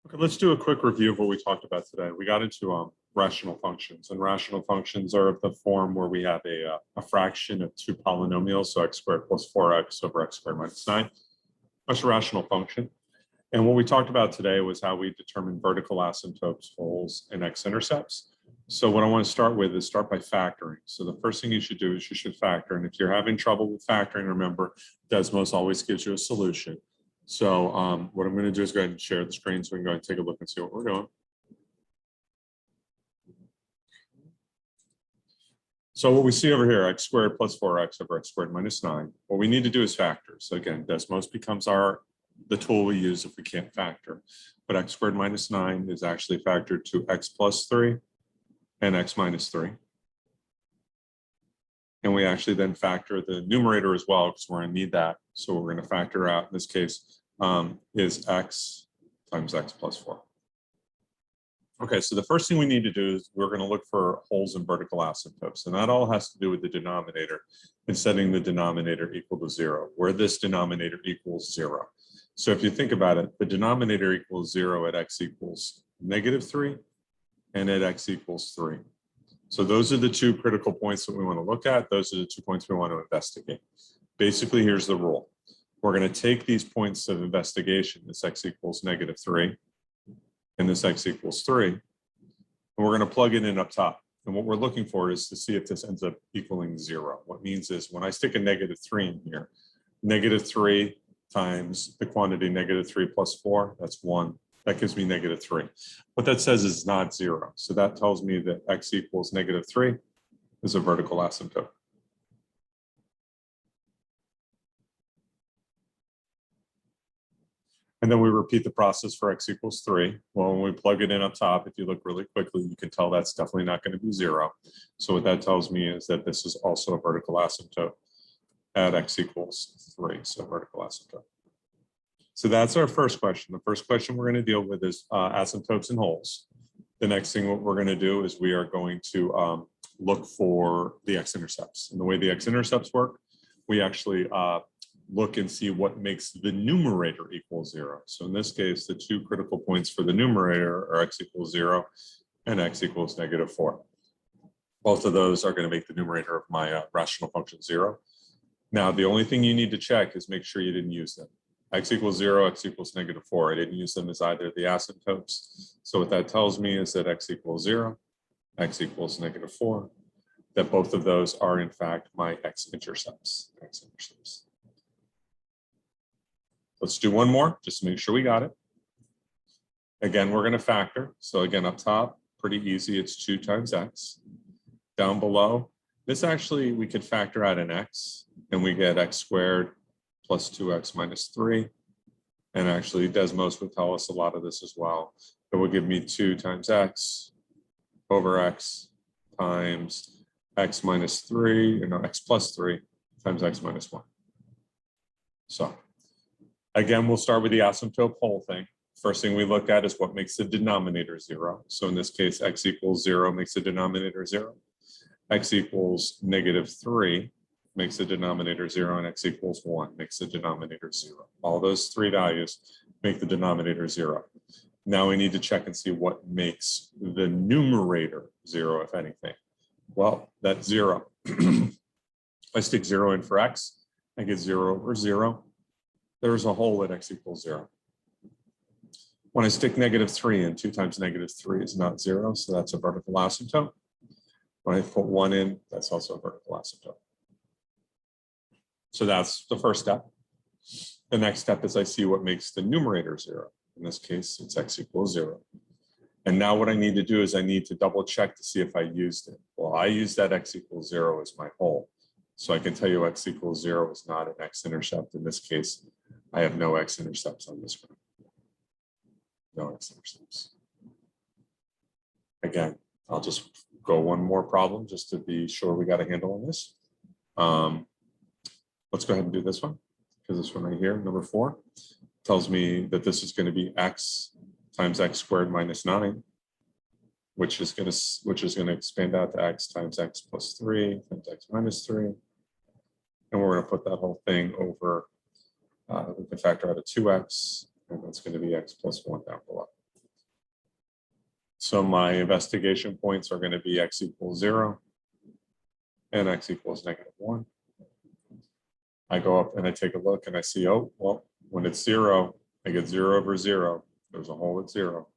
Okay, let's do a quick review of what we talked about today. We got into rational functions, and rational functions are of the form where we have a fraction of two polynomials, so x squared plus 4x over x squared minus 9. That's a rational function. And what we talked about today was how we determine vertical asymptotes, holes, and x-intercepts. So what I want to start with is start by factoring. So the first thing you should do is you should factor. And if you're having trouble with factoring, remember, Desmos always gives you a solution. So what I'm going to do is go ahead and share the screen so we can go and take a look and see what we're doing. So what we see over here, x squared plus 4x over x squared minus 9. What we need to do is factor. So again, Desmos becomes the tool we use if we can't factor. But x squared minus 9 is actually factored to x plus 3 and x minus 3. And we actually then factor the numerator as well because we're going to need that. So we're going to factor out, in this case, is x times x plus 4. Okay, so the first thing we need to do is we're going to look for holes in vertical asymptotes. And that all has to do with the denominator and setting the denominator equal to 0, where this denominator equals 0. So if you think about it, the denominator equals 0 at x equals -3 and at x equals 3. So those are the two critical points that we want to look at. Those are the 2 points we want to investigate. Basically, here's the rule. We're going to take these points of investigation, this x equals -3 and this x equals 3, and we're going to plug it in up top. And what we're looking for is to see if this ends up equaling 0. What it means is when I stick a -3 in here, -3 times the quantity -3 plus 4, that's 1. That gives me -3. What that says is not 0. So that tells me that x equals -3 is a vertical asymptote. And then we repeat the process for x equals 3. Well, when we plug it in up top, if you look really quickly, you can tell that's definitely not going to be 0. So what that tells me is that this is also a vertical asymptote at x equals 3, so vertical asymptote. So that's our first question. The first question we're going to deal with is asymptotes and holes. The next thing what we're going to do is we are going to look for the x-intercepts. And the way the x-intercepts work, we actually look and see what makes the numerator equal 0. So in this case, the two critical points for the numerator are x equals 0 and x equals -4. Both of those are going to make the numerator of my rational function 0. Now, the only thing you need to check is make sure you didn't use them. X equals 0, x equals -4. I didn't use them as either the asymptotes. So what that tells me is that x equals 0, x equals -4, that both of those are in fact my x-intercepts. Let's do one more just to make sure we got it. Again, we're going to factor. So again, up top, pretty easy. It's 2 times x. Down below, this actually, we could factor out an x and we get x squared plus 2x minus 3. And actually, Desmos would tell us a lot of this as well. It will give me 2 times x over x times x minus 3, x plus 3 times x minus 1. So again, we'll start with the asymptote hole thing. First thing we look at is what makes the denominator 0. So in this case, x equals 0 makes the denominator 0. X equals -3 makes the denominator 0, and x equals 1 makes the denominator 0. All those three values make the denominator 0. Now we need to check and see what makes the numerator 0, if anything. Well, that's 0. I stick 0 in for x, I get 0 over 0. There's a hole at x equals 0. When I stick -3 in, 2 times -3 is not 0, so that's a vertical asymptote. When I put 1 in, that's also a vertical asymptote. So that's the first step. The next step is I see what makes the numerator 0. In this case, it's x equals 0. And now what I need to do is I need to double check to see if I used it. Well, I used that x equals 0 as my hole. So I can tell you x equals 0 is not an x-intercept. In this case, I have no x-intercepts on this one. No x-intercepts. Again, I'll just go one more problem just to be sure we got a handle on this. Let's go ahead and do this one, because this one right here, number 4, tells me that this is going to be x times x squared minus 9, which is going to expand out to x times x plus 3 times x minus 3. And we're going to put that whole thing over, we can factor out a 2x, and that's going to be x plus 1 down below. So my investigation points are going to be x equals 0 and x equals -1. I go up and I take a look and I see, oh, well, when it's 0, I get 0 over 0. There's a hole at 0.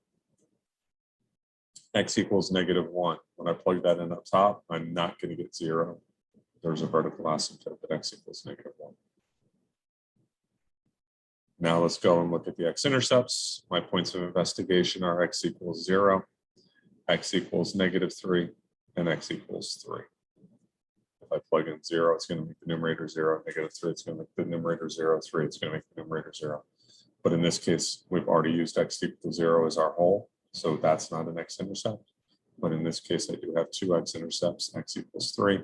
X equals -1. When I plug that in up top, I'm not going to get 0. There's a vertical asymptote at x equals -1. Now let's go and look at the x-intercepts. My points of investigation are x equals 0, x equals -3, and x equals 3. If I plug in 0, it's going to make the numerator 0, -3, it's going to make the numerator 0, 3, it's going to make the numerator 0. But in this case, we've already used x equals 0 as our hole, so that's not an x-intercept. But in this case, I do have two x-intercepts, x equals 3,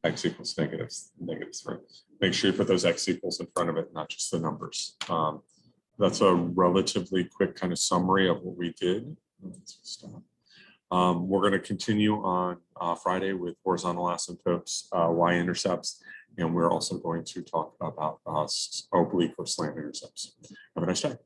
x equals -3. Make sure you put those x equals in front of it, not just the numbers. That's a relatively quick kind of summary of what we did. We're going to continue on Friday with horizontal asymptotes, y-intercepts, and we're also going to talk about oblique or slant intercepts. Have a nice day.